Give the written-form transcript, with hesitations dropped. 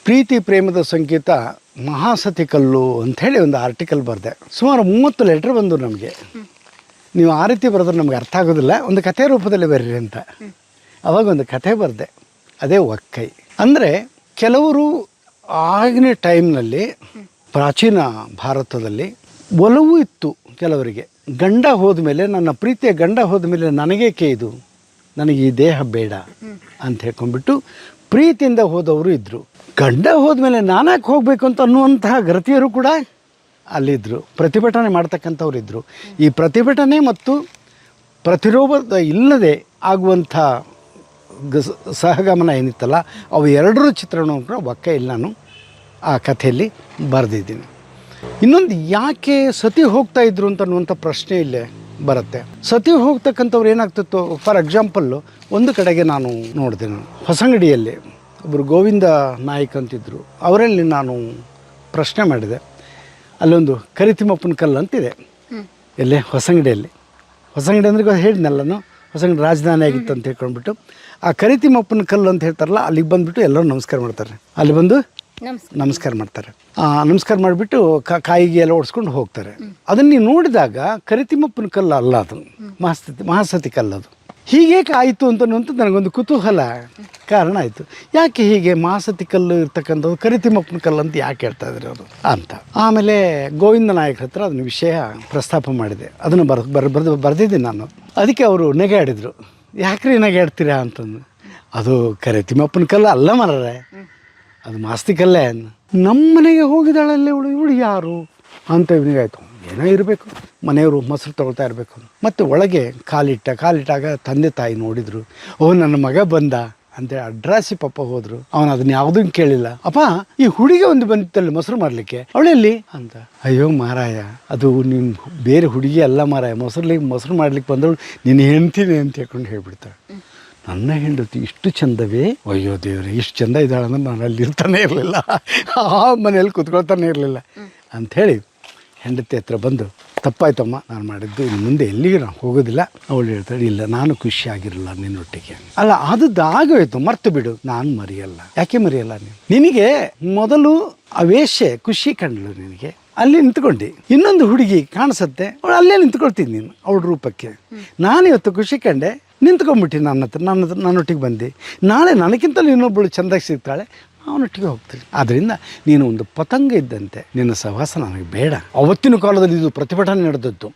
ಪ್ರೀತಿ ಪ್ರೇಮದ ಸಂಕೇತ ಮಹಾಸತಿ ಕಲ್ಲು ಅಂಥೇಳಿ ಒಂದು ಆರ್ಟಿಕಲ್ ಬರೆದೆ. ಸುಮಾರು 30 ಲೆಟ್ರ್ ಬಂದು ನಮಗೆ. ನೀವು ಆ ರೀತಿ ಬರೆದ್ರೆ ನಮ್ಗೆ ಅರ್ಥ ಆಗೋದಿಲ್ಲ, ಒಂದು ಕಥೆ ರೂಪದಲ್ಲಿ ಬರೀರಿ ಅಂತ. ಅವಾಗ ಒಂದು ಕಥೆ ಬರೆದೆ, ಅದೇ ಒಕ್ಕೈ. ಅಂದರೆ ಕೆಲವರು ಆಗಿನ ಟೈಮ್ನಲ್ಲಿ ಪ್ರಾಚೀನ ಭಾರತದಲ್ಲಿ ಒಲವು ಇತ್ತು ಕೆಲವರಿಗೆ. ಗಂಡ ಹೋದ ಮೇಲೆ, ನನ್ನ ಪ್ರೀತಿಯ ಗಂಡ ಹೋದ ಮೇಲೆ ನನಗೇಕೆ ಇದು, ನನಗೆ ಈ ದೇಹ ಬೇಡ ಅಂತ ಹೇಳ್ಕೊಂಡ್ಬಿಟ್ಟು ಪ್ರೀತಿಯಿಂದ ಹೋದವರು ಇದ್ದರು. ಗಂಡ ಹೋದ್ಮೇಲೆ ನಾನಾಕೆ ಹೋಗಬೇಕು ಅಂತ ಅನ್ನುವಂತಹ ಗರತಿಯರು ಕೂಡ ಅಲ್ಲಿದ್ದರು. ಪ್ರತಿಭಟನೆ ಮಾಡ್ತಕ್ಕಂಥವ್ರು ಇದ್ದರು. ಈ ಪ್ರತಿಭಟನೆ ಮತ್ತು ಪ್ರತಿರೋಧ ಇಲ್ಲದೆ ಆಗುವಂಥ ಸಹಗಮನ ಏನಿತ್ತಲ್ಲ, ಅವು ಎರಡರ ಚಿತ್ರಣವನ್ನು ಕೂಡ ಒಕ್ಕೈಲಿ ನಾನು ಆ ಕಥೆಯಲ್ಲಿ ಬರೆದಿದ್ದೀನಿ. ಇನ್ನೊಂದು, ಯಾಕೆ ಸತಿ ಹೋಗ್ತಾ ಇದ್ರು ಅಂತ ಅನ್ನುವಂಥ ಪ್ರಶ್ನೆ ಇಲ್ಲೇ ಬರುತ್ತೆ. ಸತಿ ಹೋಗ್ತಕ್ಕಂಥವ್ರು ಏನಾಗ್ತಿತ್ತು, ಫಾರ್ ಎಕ್ಸಾಂಪಲ್ಲು ಒಂದು ಕಡೆಗೆ ನಾನು ನೋಡಿದೆ. ನಾನು ಹೊಸಂಗಡಿಯಲ್ಲಿ ಒಬ್ಬರು ಗೋವಿಂದ ನಾಯ್ಕ್ ಅಂತಿದ್ದರು. ಅವರಲ್ಲಿ ನಾನು ಪ್ರಶ್ನೆ ಮಾಡಿದೆ. ಅಲ್ಲೊಂದು ಕರಿತಿಮ್ಮಪ್ಪನ ಕಲ್ಲು ಅಂತಿದೆ, ಎಲ್ಲೇ ಹೊಸಂಗಡಿಯಲ್ಲಿ. ಹೊಸಂಗಡಿ ಅಂದರೆ ಹೇಳಿದ್ನಲ್ಲನು, ಹೊಸಂಗಡಿ ರಾಜಧಾನಿ ಆಗಿತ್ತು ಅಂತ ಹೇಳ್ಕೊಂಡ್ಬಿಟ್ಟು ಆ ಕರಿತಿಮ್ಮಪ್ಪನ ಕಲ್ಲು ಅಂತ ಹೇಳ್ತಾರಲ್ಲ, ಅಲ್ಲಿಗೆ ಬಂದುಬಿಟ್ಟು ಎಲ್ಲರೂ ನಮಸ್ಕಾರ ಮಾಡ್ತಾರೆ. ಅಲ್ಲಿ ಬಂದು ನಮಸ್ಕಾರ ಮಾಡ್ತಾರೆ. ನಮಸ್ಕಾರ ಮಾಡಿಬಿಟ್ಟು ಕಾಯಿಗೆ ಎಲ್ಲ ಓಡಿಸ್ಕೊಂಡು ಹೋಗ್ತಾರೆ. ಅದನ್ನು ನೀವು ನೋಡಿದಾಗ ಕರಿತಿಮ್ಮಪ್ಪನ ಕಲ್ಲು ಅಲ್ಲ, ಅದು ಮಹಾಸತಿ ಕಲ್ಲು. ಅದು ಹೀಗೆ ಆಯಿತು ಅಂತನ್ನುವಂಥದ್ದು ನನಗೊಂದು ಕುತೂಹಲ ಕಾರಣ ಆಯಿತು. ಯಾಕೆ ಹೀಗೆ ಮಹಾಸತಿ ಕಲ್ಲು ಇರ್ತಕ್ಕಂಥದ್ದು ಕರಿತಿಮ್ಮಪ್ಪನ ಕಲ್ಲು ಅಂತ ಯಾಕೆ ಹೇಳ್ತಾ ಇದ್ದಾರೆ ಅವರು ಅಂತ. ಆಮೇಲೆ ಗೋವಿಂದ ನಾಯಕರ ಹತ್ರ ಅದನ್ನ ವಿಷಯ ಪ್ರಸ್ತಾಪ ಮಾಡಿದೆ. ಅದನ್ನು ಬರೆದಿದ್ದೀನಿ ನಾನು. ಅದಕ್ಕೆ ಅವರು ನೆಗೆಯಾಡಿದರು. ಯಾಕ್ರಿ ನೆಗೆಯಾಡ್ತೀರಾ ಅಂತಂದು. ಅದು ಕರಿತಿಮ್ಮಪ್ಪನ ಕಲ್ಲು ಅಲ್ಲ ಮರರೆ, ಅದು ಮಾಸ್ತಿ ಕಲ್ಲೇ. ನಮ್ಮ ಮನೆಗೆ ಹೋಗಿದ್ದಾಳಲ್ಲೇ ಇವಳು ಯಾರು ಅಂತ ಇವನಿಗಾಯ್ತು. ಏನೋ ಇರಬೇಕು, ಮನೆಯವರು ಮೊಸರು ತೊಗೊಳ್ತಾ ಇರಬೇಕು. ಮತ್ತು ಒಳಗೆ ಕಾಲಿಟ್ಟಾಗ ತಂದೆ ತಾಯಿ ನೋಡಿದರು. ಓ, ನನ್ನ ಮಗ ಬಂದ ಅಂತೇಳಿ ಅಡ್ರಾಸಿ ಪಪ್ಪ ಹೋದರು. ಅವನು ಅದನ್ನ ಯಾವುದನ್ನು ಕೇಳಿಲ್ಲ. ಅಪ್ಪ, ಈ ಹುಡುಗಿ ಒಂದು ಬಂದಿತ್ತಲ್ಲಿ ಮೊಸರು ಮಾಡಲಿಕ್ಕೆ, ಅವಳೆಲ್ಲಿ ಅಂತ. ಅಯ್ಯೋ ಮಾರಾಯ, ಅದು ನಿಮ್ಮ ಬೇರೆ ಹುಡುಗಿ ಅಲ್ಲ ಮಾರಾಯ, ಮೊಸರು ಮಾಡ್ಲಿಕ್ಕೆ ಬಂದವಳು ನೀನು ಹೆಂಡ್ತೀನಿ ಅಂತ ಹೇಳ್ಕೊಂಡು ಹೇಳ್ಬಿಡ್ತಾಳೆ. ನನ್ನ ಹೆಂಡತಿ ಇಷ್ಟು ಚಂದವೇ, ಅಯ್ಯೋ ದೇವ್ರೆ, ಇಷ್ಟು ಚಂದ ಇದ್ದಾಳಂದ್ರೆ ನಾನು ಅಲ್ಲಿ ಇರ್ತಾನೆ ಇರಲಿಲ್ಲ, ಆ ಮನೇಲಿ ಕೂತ್ಕೊಳ್ತಾನೆ ಇರಲಿಲ್ಲ ಅಂಥೇಳಿ ಹೆಂಡತಿ ಹತ್ರ ಬಂದು, ತಪ್ಪಾಯ್ತಮ್ಮ, ನಾನು ಮಾಡಿದ್ದು, ಇನ್ನು ಮುಂದೆ ಎಲ್ಲಿಗೆ ನಾನು ಹೋಗೋದಿಲ್ಲ. ಅವಳು ಹೇಳ್ತಾಳೆ, ಇಲ್ಲ, ನಾನು ಖುಷಿಯಾಗಿರಲ್ಲ ನಿನ್ನೊಟ್ಟಿಗೆ. ಅಲ್ಲ, ಆಗೋಯ್ತು, ಮರ್ತು ಬಿಡು. ನಾನು ಮರೆಯಲ್ಲ. ಯಾಕೆ ಮರೆಯಲ್ಲ? ನಿನಗೆ ಮೊದಲು ಆ ವೇಶ್ಯೆ ಖುಷಿ ಕಂಡಳು, ನಿನಗೆ ಅಲ್ಲಿ ನಿಂತ್ಕೊಂಡು ಇನ್ನೊಂದು ಹುಡುಗಿ ಕಾಣಿಸುತ್ತೆ, ಅವಳು ಅಲ್ಲೇ ನಿಂತ್ಕೊಳ್ತೀನಿ ನೀನು ಅವಳ ರೂಪಕ್ಕೆ. ನಾನಿವತ್ತು ಖುಷಿ ಕಂಡೆ, ನಿಂತ್ಕೊಂಡ್ಬಿಟ್ಟು ನನ್ನೊಟ್ಟಿಗೆ ಬಂದು, ನಾಳೆ ನನಗಿಂತಲೂ ಇನ್ನೊಬ್ಬಳು ಚೆಂದಾಗಿ ಸಿಗ್ತಾಳೆ, ಅವನೊಟ್ಟಿಗೆ ಹೋಗ್ತೀನಿ. ಆದ್ದರಿಂದ ನೀನು ಒಂದು ಪತಂಗ ಇದ್ದಂತೆ, ನಿನ್ನ ಸಹವಾಸ ನನಗೆ ಬೇಡ. ಅವತ್ತಿನ ಕಾಲದಲ್ಲಿ ಇದು ಪ್ರತಿಭಟನೆ ನಡೆದದ್ದು.